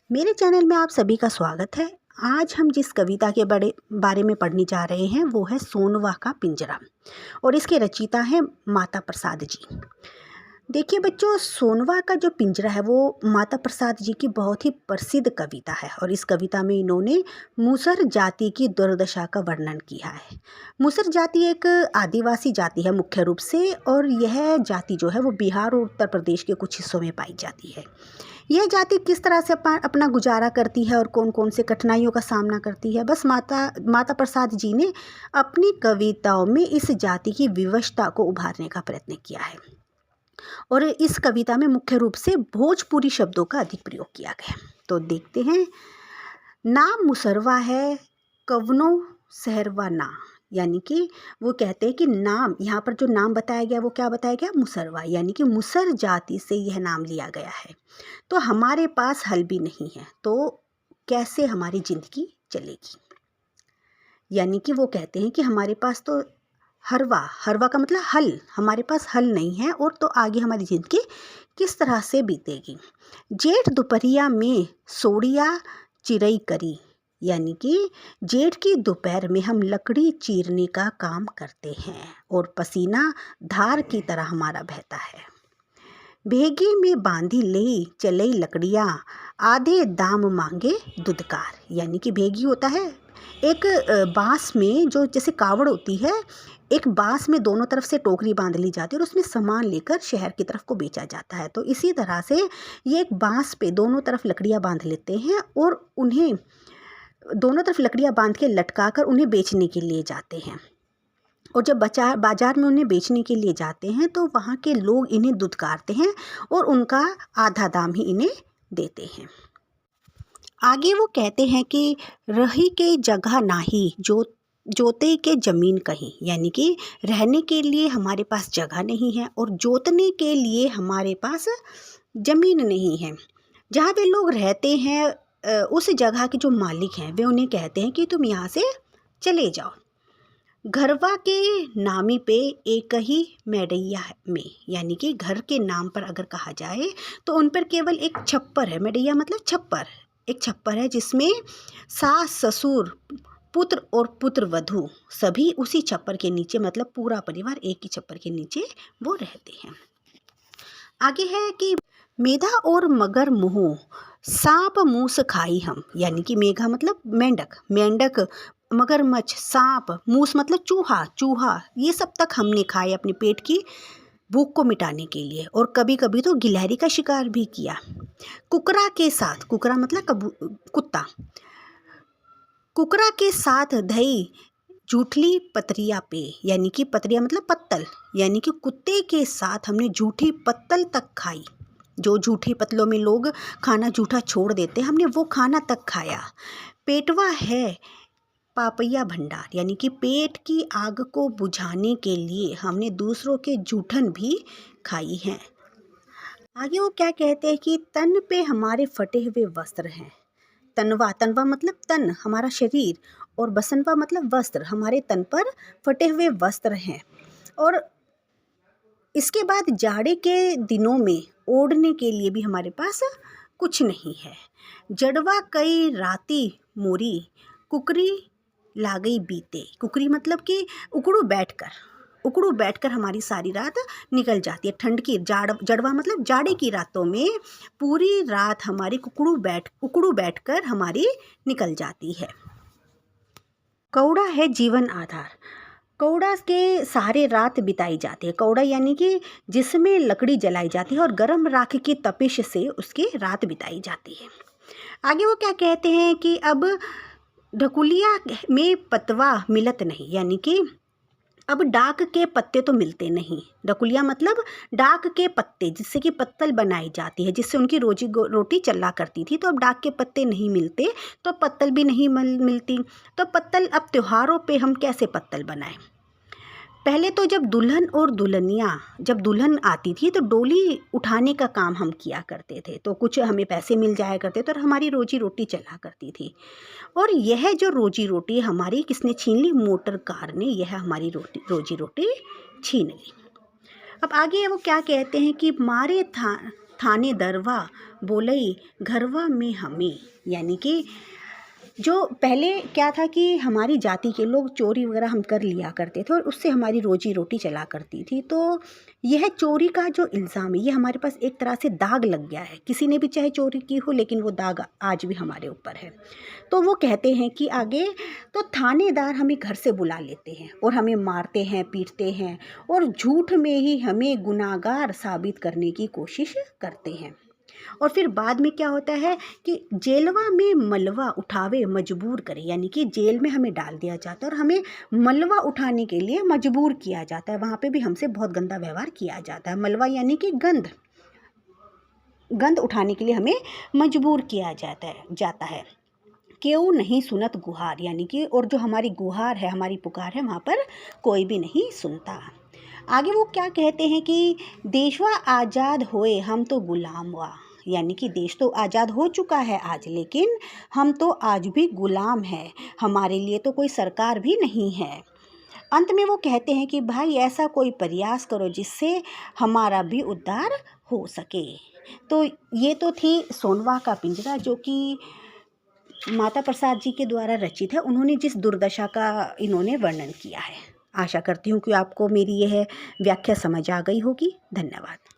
मेरे चैनल में आप सभी का स्वागत है। आज हम जिस कविता के बारे में पढ़ने जा रहे हैं वो है सोनवा का पिंजरा और इसके रचयिता हैं माता प्रसाद जी। देखिए बच्चों, सोनवा का जो पिंजरा है वो माता प्रसाद जी की बहुत ही प्रसिद्ध कविता है और इस कविता में इन्होंने मुसर जाति की दुर्दशा का वर्णन किया है। मुसर जाति एक आदिवासी जाति है मुख्य रूप से, और यह जाति जो है वो बिहार और उत्तर प्रदेश के कुछ हिस्सों में पाई जाती है। यह जाति किस तरह से अपना गुजारा करती है और कौन कौन से कठिनाइयों का सामना करती है, बस माता प्रसाद जी ने अपनी कविताओं में इस जाति की विवशता को उभारने का प्रयत्न किया है। और इस कविता में मुख्य रूप से भोजपुरी शब्दों का अधिक प्रयोग किया गया। तो देखते हैं। नाम मुसरवा है कवनो सहरवा ना, यानी कि वो कहते हैं कि नाम, यहाँ पर जो नाम बताया गया वो क्या बताया गया, मुसरवा, यानी कि मुसर जाति से यह नाम लिया गया है। तो हमारे पास हल भी नहीं है तो कैसे हमारी जिंदगी चलेगी। यानी कि वो कहते हैं कि हमारे पास तो हरवा का मतलब हल, हमारे पास हल नहीं है और तो आगे हमारी जिंदगी किस तरह से बीतेगी। जेठ दोपहरिया में सोड़िया चिरई करी, यानी कि जेठ की दोपहर में हम लकड़ी चीरने का काम करते हैं और पसीना धार की तरह हमारा बहता है। भेगे में बांधी ले चलई लकड़ियाँ, आधे दाम मांगे दुदकार, यानी कि भेगी होता है एक बांस में, जो जैसे कावड़ होती है, एक बांस में दोनों तरफ से टोकरी बांध ली जाती है और उसमें सामान लेकर शहर की तरफ को बेचा जाता है। तो इसी तरह से ये एक बांस पे दोनों तरफ लकड़ियाँ बांध लेते हैं और उन्हें दोनों तरफ लकड़ियाँ बांध के लटका कर उन्हें बेचने के लिए जाते हैं। और जब बाजार में उन्हें बेचने के लिए जाते हैं तो वहाँ के लोग इन्हें दुत्कारते हैं और उनका आधा दाम ही इन्हें देते हैं। आगे वो कहते हैं कि रही के जगह नाही जो जोते के ज़मीन कहीं, यानी कि रहने के लिए हमारे पास जगह नहीं है और जोतने के लिए हमारे पास ज़मीन नहीं है। जहाँ वे लोग रहते हैं उस जगह के जो मालिक हैं वे उन्हें कहते हैं कि तुम यहाँ से चले जाओ। घरवा के नामी पे एक ही मैडैया में, यानी कि घर के नाम पर अगर कहा जाए तो उन पर केवल एक छप्पर है। मैडैया मतलब छप्पर, एक छप्पर है जिसमें सास ससुर पुत्र और पुत्र वधू सभी उसी छप्पर के नीचे, मतलब पूरा परिवार एक ही छप्पर के नीचे वो रहते हैं। आगे है कि मेधा और मगर मुँह सांप मूस खाई हम, यानी कि मेघा मतलब मेंढक, मगरमच्छ, सांप, मूस मतलब चूहा, ये सब तक हमने खाए अपने पेट की भूख को मिटाने के लिए, और कभी कभी तो गिलहरी का शिकार भी किया। कुकरा के साथ, कुकरा मतलब कुत्ता, कुकरा के साथ दही जूठली पतरिया पे, यानी कि पतरिया मतलब पत्तल, यानी कि कुत्ते के साथ हमने जूठी पत्तल तक खाई। जो जूठे पतलों में लोग खाना जूठा छोड़ देते, हमने वो खाना तक खाया। पेटवा है पापैया भंडार, यानी कि पेट की आग को बुझाने के लिए हमने दूसरों के जूठन भी खाई हैं। आगे वो क्या कहते हैं कि तन पे हमारे फटे हुए वस्त्र हैं। तनवा मतलब तन, हमारा शरीर, और बसनवा मतलब वस्त्र, हमारे तन पर फटे हुए वस्त्र हैं। और इसके बाद जाड़े के दिनों में ओढ़ने के लिए भी हमारे पास कुछ नहीं है। जड़वा कई राती मोरी कुकरी लागई बीते, कुकरी मतलब कि उकड़ू बैठकर हमारी सारी रात निकल जाती है। ठंड की जड़वा मतलब जाड़े की रातों में पूरी रात हमारी उकड़ू बैठकर हमारी निकल जाती है। कौड़ा है जीवन आधार, कौड़ा के सहारे रात बिताई जाती है। कौड़ा यानी कि जिसमें लकड़ी जलाई जाती है और गर्म राख की तपिश से उसकी रात बिताई जाती है। आगे वो क्या कहते हैं कि अब ढकुलिया में पतवा मिलत नहीं, यानी कि अब डाक के पत्ते तो मिलते नहीं। ढकुलिया मतलब डाक के पत्ते, जिससे कि पत्तल बनाई जाती है, जिससे उनकी रोटी चला करती थी। तो अब डाक के पत्ते नहीं मिलते तो पत्तल भी नहीं मिलती। तो पत्तल, अब त्योहारों पे हम कैसे पत्तल बनाएं। पहले तो जब दुल्हन आती थी तो डोली उठाने का काम हम किया करते थे, तो कुछ हमें पैसे मिल जाया करते थे और हमारी रोजी रोटी चला करती थी। और यह जो रोजी रोटी हमारी किसने छीन ली, मोटर कार ने यह हमारी रोजी रोटी छीन ली। अब आगे वो क्या कहते हैं कि थाने दरवा बोलई घरवा में हमें, यानी कि जो पहले क्या था कि हमारी जाति के लोग चोरी वगैरह हम कर लिया करते थे और उससे हमारी रोजी रोटी चला करती थी। तो यह चोरी का जो इल्ज़ाम है ये हमारे पास एक तरह से दाग लग गया है। किसी ने भी चाहे चोरी की हो, लेकिन वो दाग आज भी हमारे ऊपर है। तो वो कहते हैं कि आगे तो थानेदार हमें घर से बुला लेते हैं और हमें मारते हैं, पीटते हैं और झूठ में ही हमें गुनाहगार साबित करने की कोशिश करते हैं। और फिर बाद में क्या होता है कि जेलवा में मलवा उठावे मजबूर करे, यानी कि जेल में हमें डाल दिया जाता है और हमें मलवा उठाने के लिए मजबूर किया जाता है। वहाँ पे भी हमसे बहुत गंदा व्यवहार किया जाता है। मलवा यानी कि गंद उठाने के लिए हमें मजबूर किया जाता है। क्यों नहीं सुनत गुहार, यानी कि और जो हमारी गुहार है, हमारी पुकार है, वहाँ पर कोई भी नहीं सुनता। आगे वो क्या कहते हैं कि देशवा आज़ाद होए हम तो गुलाम हुआ, यानी कि देश तो आज़ाद हो चुका है आज, लेकिन हम तो आज भी गुलाम हैं, हमारे लिए तो कोई सरकार भी नहीं है। अंत में वो कहते हैं कि भाई ऐसा कोई प्रयास करो जिससे हमारा भी उद्धार हो सके। तो ये तो थी सोनवा का पिंजरा, जो कि माता प्रसाद जी के द्वारा रचित है। उन्होंने जिस दुर्दशा का इन्होंने वर्णन किया है। आशा करती हूँ कि आपको मेरी यह व्याख्या समझ आ गई होगी। धन्यवाद।